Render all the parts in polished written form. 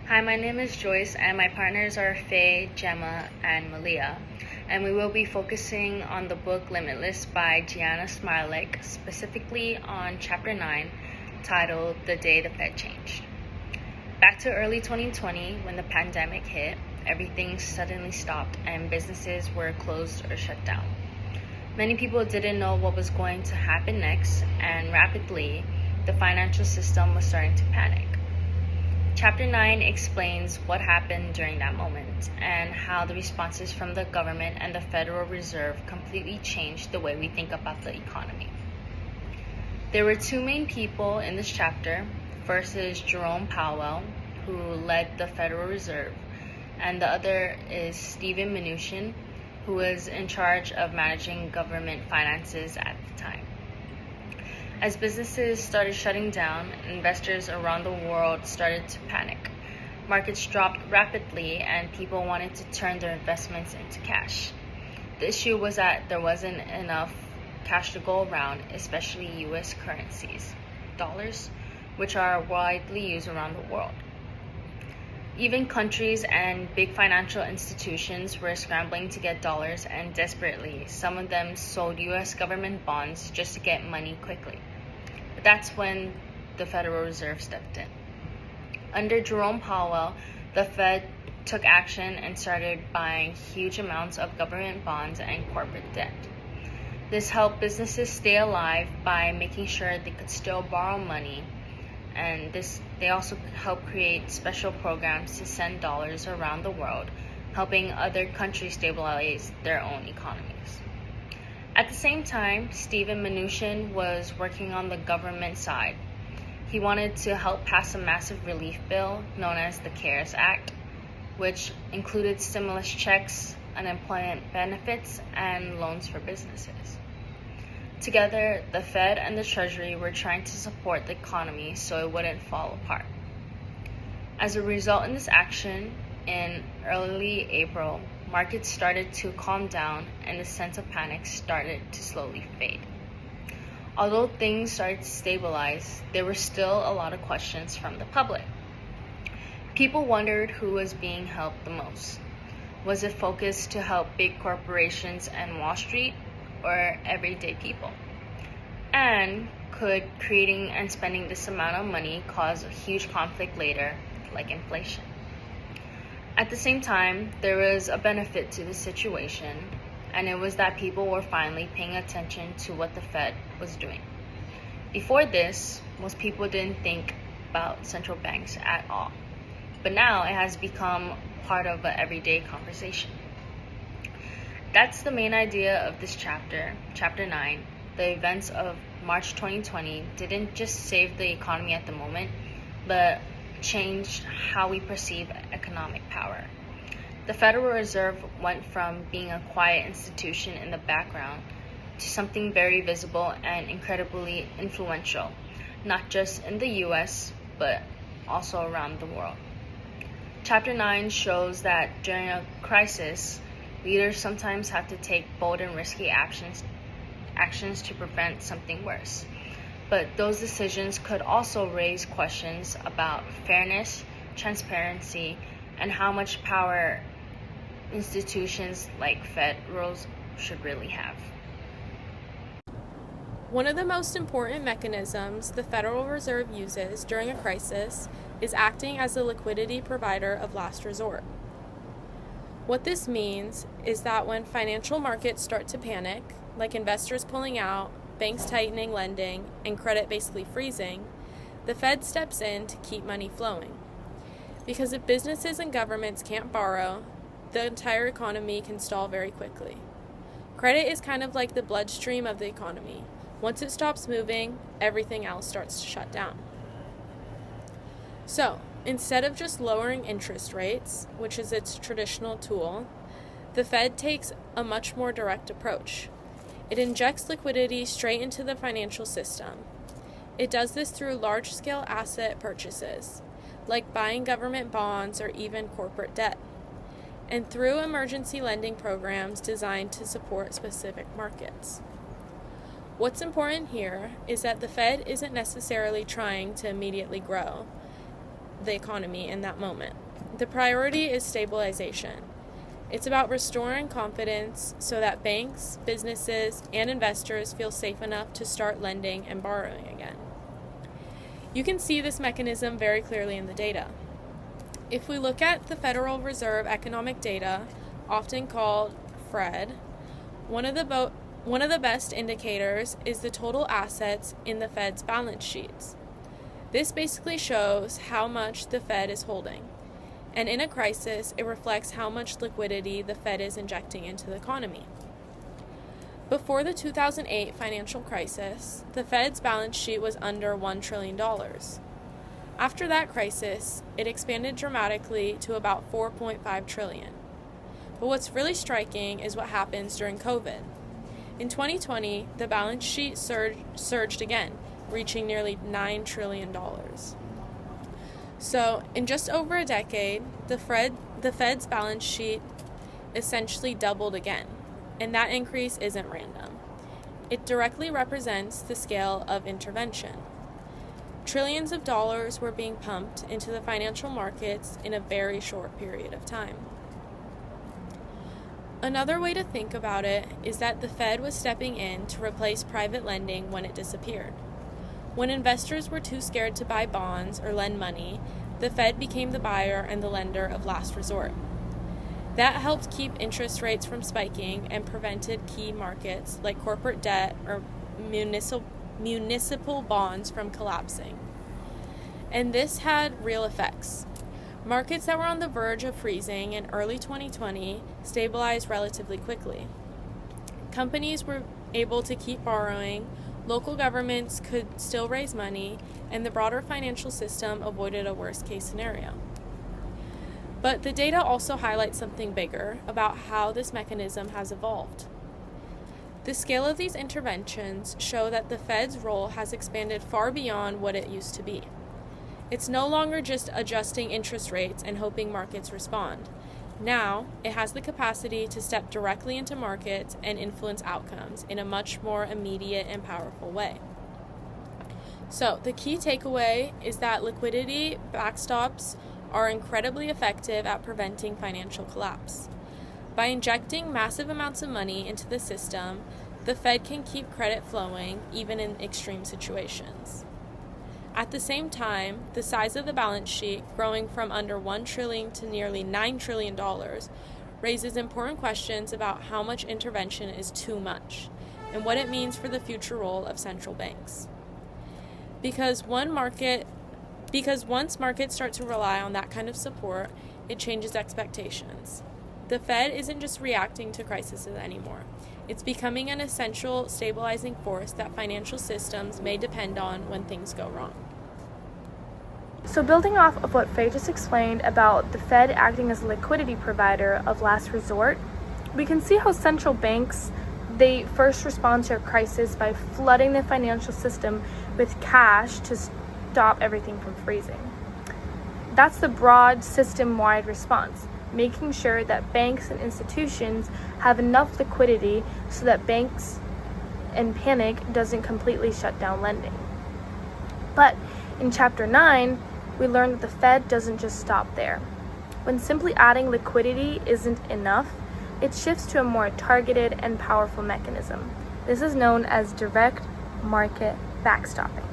Hi, my name is Joyce, and my partners are Faye, Gemma, and Malia. And we will be focusing on the book Limitless by Ch9, specifically on Chapter 9, titled The Day the Fed Changed. Back to early 2020, when the pandemic hit, everything suddenly stopped and businesses were closed or shut down. Many people didn't know what was going to happen next, and rapidly, the financial system was starting to panic. Chapter 9 explains what happened during that moment and how the responses from the government and the Federal Reserve completely changed the way we think about the economy. There were two main people in this chapter. First is Jerome Powell, who led the Federal Reserve, and the other is Steven Mnuchin, who was in charge of managing government finances at the time. As businesses started shutting down, investors around the world started to panic. Markets dropped rapidly and people wanted to turn their investments into cash. The issue was that there wasn't enough cash to go around, especially US currencies, dollars, which are widely used around the world. Even countries and big financial institutions were scrambling to get dollars, and desperately, some of them sold US government bonds just to get money quickly. But that's when the Federal Reserve stepped in. Under Jerome Powell, the Fed took action and started buying huge amounts of government bonds and corporate debt. This helped businesses stay alive by making sure they could still borrow money, and they also helped create special programs to send dollars around the world, helping other countries stabilize their own economies. At the same time, Steven Mnuchin was working on the government side. He wanted to help pass a massive relief bill known as the CARES Act, which included stimulus checks, unemployment benefits, and loans for businesses. Together, the Fed and the Treasury were trying to support the economy so it wouldn't fall apart. As a result of this action, in early April, markets started to calm down and the sense of panic started to slowly fade. Although things started to stabilize, there were still a lot of questions from the public. People wondered who was being helped the most. Was it focused to help big corporations and Wall Street, or everyday people? And could creating and spending this amount of money cause a huge conflict later, like inflation? At the same time, there was a benefit to the situation, and it was that people were finally paying attention to what the Fed was doing. Before this, most people didn't think about central banks at all, but now it has become part of an everyday conversation. That's the main idea of this chapter, Chapter 9. The events of March 2020 didn't just save the economy at the moment, but changed how we perceive economic power. The Federal Reserve went from being a quiet institution in the background to something very visible and incredibly influential, not just in the US, but also around the world. Chapter 9 shows that during a crisis, leaders sometimes have to take bold and risky actions to prevent something worse. But those decisions could also raise questions about fairness, transparency, and how much power institutions like federals should really have. One of the most important mechanisms the Federal Reserve uses during a crisis is acting as a liquidity provider of last resort. What this means is that when financial markets start to panic, like investors pulling out, banks tightening lending, and credit basically freezing, the Fed steps in to keep money flowing. Because if businesses and governments can't borrow, the entire economy can stall very quickly. Credit is kind of like the bloodstream of the economy. Once it stops moving, everything else starts to shut down. So, instead of just lowering interest rates, which is its traditional tool, the Fed takes a much more direct approach. It injects liquidity straight into the financial system. It does this through large-scale asset purchases, like buying government bonds or even corporate debt, and through emergency lending programs designed to support specific markets. What's important here is that the Fed isn't necessarily trying to immediately grow. the economy in that moment. The priority is stabilization. It's about restoring confidence so that banks, businesses, and investors feel safe enough to start lending and borrowing again. You can see this mechanism very clearly in the data. If we look at the Federal Reserve economic data, often called FRED, one of the best indicators is the total assets in the Fed's balance sheets. This basically shows how much the Fed is holding. And in a crisis, it reflects how much liquidity the Fed is injecting into the economy. Before the 2008 financial crisis, the Fed's balance sheet was under $1 trillion. After that crisis, it expanded dramatically to about $4.5 trillion. But what's really striking is what happens during COVID. In 2020, the balance sheet surged again, reaching nearly $9 trillion. So, in just over a decade, the Fed's balance sheet essentially doubled again, and that increase isn't random. It directly represents the scale of intervention. Trillions of dollars were being pumped into the financial markets in a very short period of time. Another way to think about it is that the Fed was stepping in to replace private lending when it disappeared. When investors were too scared to buy bonds or lend money, the Fed became the buyer and the lender of last resort. That helped keep interest rates from spiking and prevented key markets like corporate debt or municipal bonds from collapsing. And this had real effects. Markets that were on the verge of freezing in early 2020 stabilized relatively quickly. Companies were able to keep borrowing, local governments could still raise money, and the broader financial system avoided a worst-case scenario. But the data also highlights something bigger about how this mechanism has evolved. The scale of these interventions show that the Fed's role has expanded far beyond what it used to be. It's no longer just adjusting interest rates and hoping markets respond. Now, it has the capacity to step directly into markets and influence outcomes in a much more immediate and powerful way. So, the key takeaway is that liquidity backstops are incredibly effective at preventing financial collapse. By injecting massive amounts of money into the system, the Fed can keep credit flowing even in extreme situations. At the same time, the size of the balance sheet, growing from under $1 trillion to nearly $9 trillion, raises important questions about how much intervention is too much and what it means for the future role of central banks. Because once markets start to rely on that kind of support, it changes expectations. The Fed isn't just reacting to crises anymore. It's becoming an essential stabilizing force that financial systems may depend on when things go wrong. So building off of what Faye just explained about the Fed acting as a liquidity provider of last resort, we can see how central banks, they first respond to a crisis by flooding the financial system with cash to stop everything from freezing. That's the broad system-wide response, making sure that banks and institutions have enough liquidity so that banks and panic doesn't completely shut down lending. But in Chapter 9, we learned that the Fed doesn't just stop there. When simply adding liquidity isn't enough, it shifts to a more targeted and powerful mechanism. This is known as direct market backstopping.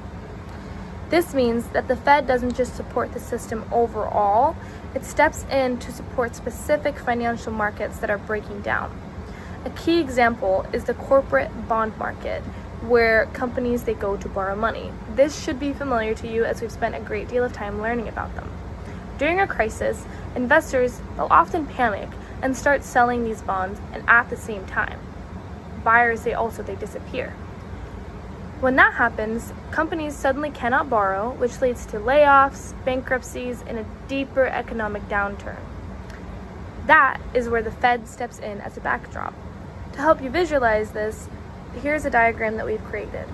This means that the Fed doesn't just support the system overall, it steps in to support specific financial markets that are breaking down. A key example is the corporate bond market, where companies they go to borrow money. This should be familiar to you as we've spent a great deal of time learning about them. During a crisis, investors will often panic and start selling these bonds, and at the same time, buyers they disappear. When that happens, companies suddenly cannot borrow, which leads to layoffs, bankruptcies, and a deeper economic downturn. That is where the Fed steps in as a backdrop. To help you visualize this, here's a diagram that we've created.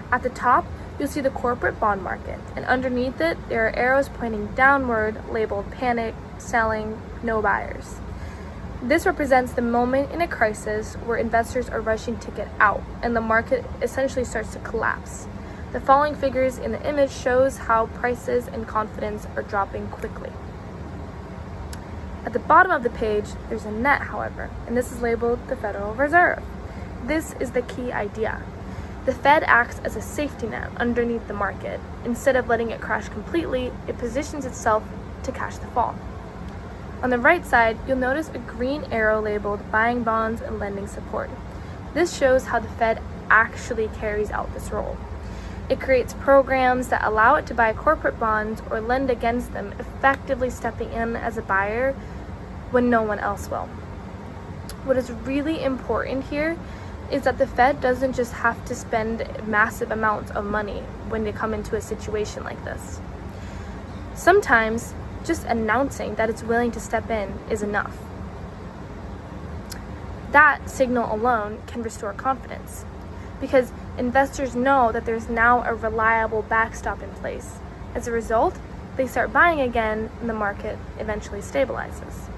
At the top, you'll see the corporate bond market, and underneath it, there are arrows pointing downward labeled panic, selling, no buyers. This represents the moment in a crisis where investors are rushing to get out and the market essentially starts to collapse. The following figures in the image shows how prices and confidence are dropping quickly. At the bottom of the page, there's a net, however, and this is labeled the Federal Reserve. This is the key idea. The Fed acts as a safety net underneath the market. Instead of letting it crash completely, it positions itself to catch the fall. On the right side, you'll notice a green arrow labeled buying bonds and lending support. This shows how the Fed actually carries out this role. It creates programs that allow it to buy corporate bonds or lend against them, effectively stepping in as a buyer when no one else will. What is really important here is that the Fed doesn't just have to spend massive amounts of money when they come into a situation like this. Sometimes, just announcing that it's willing to step in is enough. That signal alone can restore confidence, because investors know that there's now a reliable backstop in place. As a result, they start buying again and the market eventually stabilizes.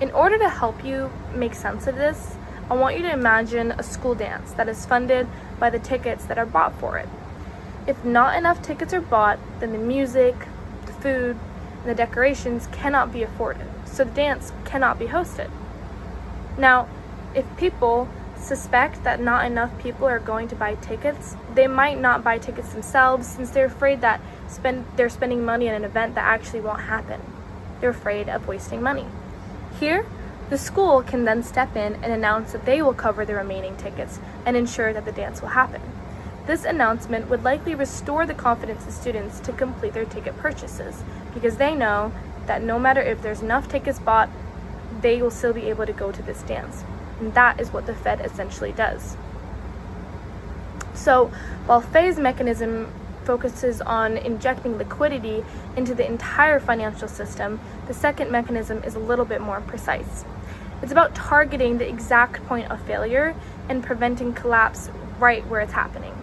In order to help you make sense of this, I want you to imagine a school dance that is funded by the tickets that are bought for it. If not enough tickets are bought, then the music, the food, and the decorations cannot be afforded, so the dance cannot be hosted. Now, if people suspect that not enough people are going to buy tickets, they might not buy tickets themselves since they're afraid that they're spending money on an event that actually won't happen. They're afraid of wasting money. Here, the school can then step in and announce that they will cover the remaining tickets and ensure that the dance will happen. This announcement would likely restore the confidence of students to complete their ticket purchases, because they know that no matter if there's enough tickets bought, they will still be able to go to this dance. And that is what the Fed essentially does. So, while Faye's mechanism focuses on injecting liquidity into the entire financial system, the second mechanism is a little bit more precise. It's about targeting the exact point of failure and preventing collapse right where it's happening.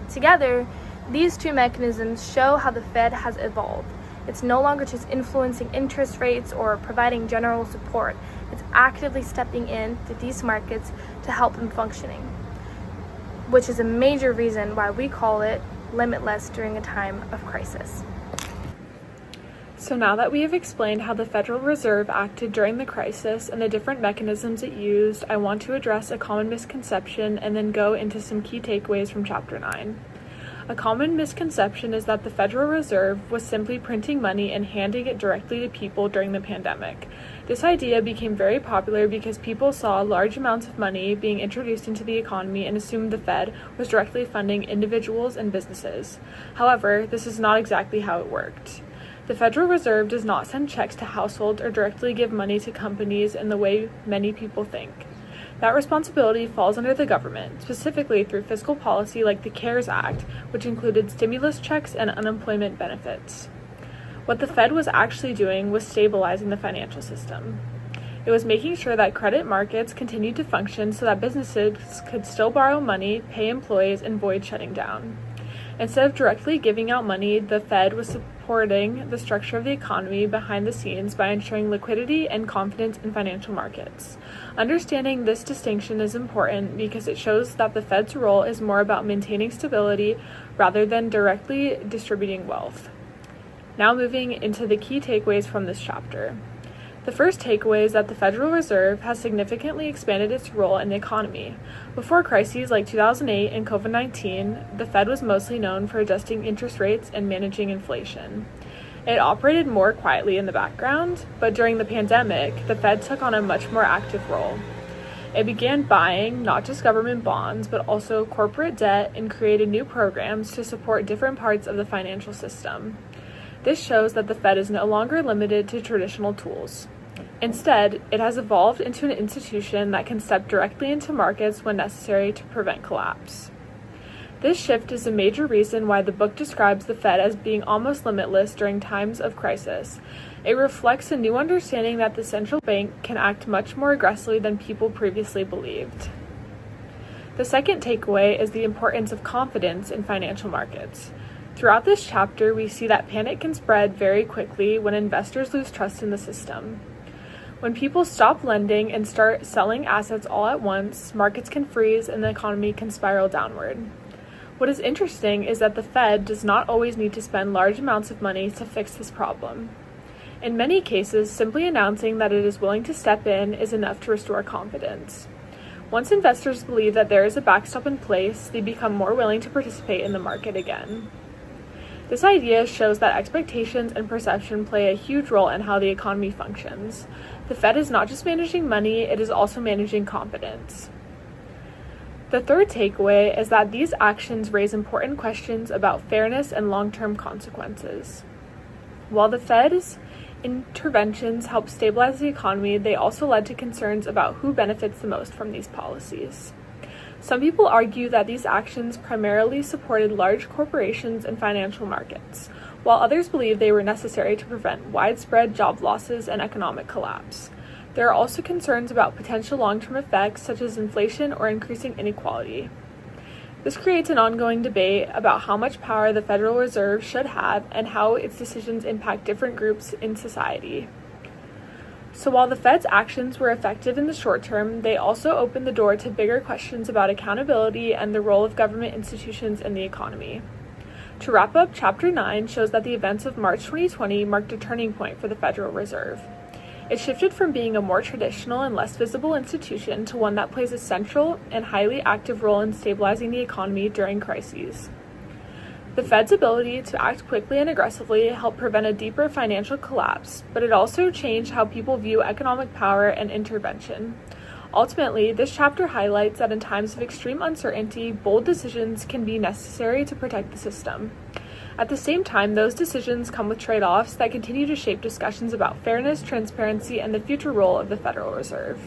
Together, these two mechanisms show how the Fed has evolved. It's no longer just influencing interest rates or providing general support. It's actively stepping in to these markets to help them functioning, which is a major reason why we call it limitless during a time of crisis. So now that we have explained how the Federal Reserve acted during the crisis and the different mechanisms it used, I want to address a common misconception and then go into some key takeaways from Chapter 9. A common misconception is that the Federal Reserve was simply printing money and handing it directly to people during the pandemic. This idea became very popular because people saw large amounts of money being introduced into the economy and assumed the Fed was directly funding individuals and businesses. However, this is not exactly how it worked. The Federal Reserve does not send checks to households or directly give money to companies in the way many people think. That responsibility falls under the government, specifically through fiscal policy like the CARES Act, which included stimulus checks and unemployment benefits. What the Fed was actually doing was stabilizing the financial system. It was making sure that credit markets continued to function so that businesses could still borrow money, pay employees, and avoid shutting down. Instead of directly giving out money, the Fed was supporting the structure of the economy behind the scenes by ensuring liquidity and confidence in financial markets. Understanding this distinction is important because it shows that the Fed's role is more about maintaining stability rather than directly distributing wealth. Now moving into the key takeaways from this chapter. The first takeaway is that the Federal Reserve has significantly expanded its role in the economy. Before crises like 2008 and COVID-19, the Fed was mostly known for adjusting interest rates and managing inflation. It operated more quietly in the background, but during the pandemic, the Fed took on a much more active role. It began buying not just government bonds, but also corporate debt and created new programs to support different parts of the financial system. This shows that the Fed is no longer limited to traditional tools. Instead, it has evolved into an institution that can step directly into markets when necessary to prevent collapse. This shift is a major reason why the book describes the Fed as being almost limitless during times of crisis. It reflects a new understanding that the central bank can act much more aggressively than people previously believed. The second takeaway is the importance of confidence in financial markets. Throughout this chapter, we see that panic can spread very quickly when investors lose trust in the system. When people stop lending and start selling assets all at once, markets can freeze and the economy can spiral downward. What is interesting is that the Fed does not always need to spend large amounts of money to fix this problem. In many cases, simply announcing that it is willing to step in is enough to restore confidence. Once investors believe that there is a backstop in place, they become more willing to participate in the market again. This idea shows that expectations and perception play a huge role in how the economy functions. The Fed is not just managing money, it is also managing confidence. The third takeaway is that these actions raise important questions about fairness and long-term consequences. While the Fed's interventions help stabilize the economy, they also led to concerns about who benefits the most from these policies. Some people argue that these actions primarily supported large corporations and financial markets, while others believe they were necessary to prevent widespread job losses and economic collapse. There are also concerns about potential long-term effects such as inflation or increasing inequality. This creates an ongoing debate about how much power the Federal Reserve should have and how its decisions impact different groups in society. So while the Fed's actions were effective in the short term, they also opened the door to bigger questions about accountability and the role of government institutions in the economy. To wrap up, Chapter 9 shows that the events of March 2020 marked a turning point for the Federal Reserve. It shifted from being a more traditional and less visible institution to one that plays a central and highly active role in stabilizing the economy during crises. The Fed's ability to act quickly and aggressively helped prevent a deeper financial collapse, but it also changed how people view economic power and intervention. Ultimately, this chapter highlights that in times of extreme uncertainty, bold decisions can be necessary to protect the system. At the same time, those decisions come with trade-offs that continue to shape discussions about fairness, transparency, and the future role of the Federal Reserve.